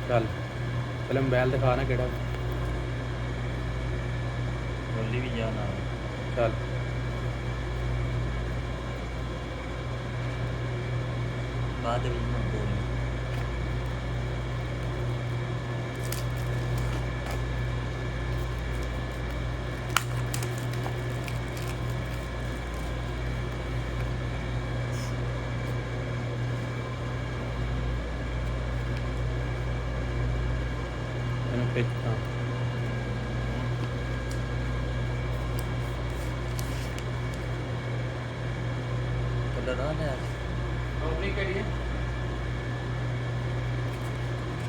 ਚੱਲ ਪਹਿਲੇ ਮੋਬਾਈਲ ਦਿਖਾ ਨਾ ਕਿਹੜਾ। ਬੋਲੀ ਵੀ ਜਾ ਨਾਲ। ਚੱਲ ਬਾਅਦ ਵਿੱਚ ਮੈਂ ਬੋਲੀ। ਇਹਨੂੰ ਖਿੱਚਾਂ। ਕਲਰ ਆ ਲਿਆ ਆਪਣੀ ਕਰੀਏ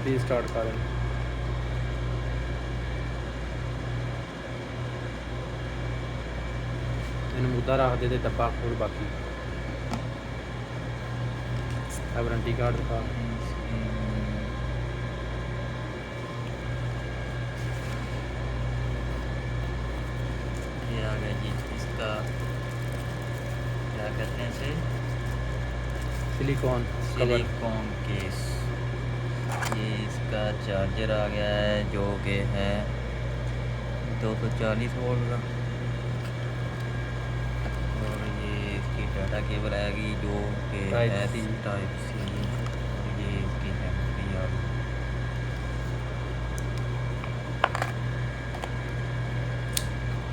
ਰੀਸਟਾਰਟ ਕਰ ਇਹਨੂੰ ਮੁੱਦਾ ਰੱਖ ਦੇ ਤੇ ਡੱਬਾ ਖੋਲ ਬਾਕੀ ਆ ਵਾਰੰਟੀ कार्ड दिखा। ये आ गया जी इसका क्या कहते हैं इसे सिलिकॉन कवर। Silicon case. ये इसका चार्जर आ गया है जो कि है 240 वोल्ट का। और ये इसकी डाटा केबल आएगी जो कि Type है C। टाइप सी। और ये इसकी मेमोरी आ गई।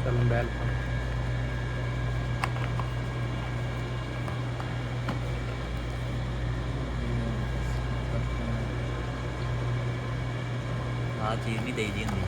चल मोबाइल हाँ चीज़ भी दे दी होंगी।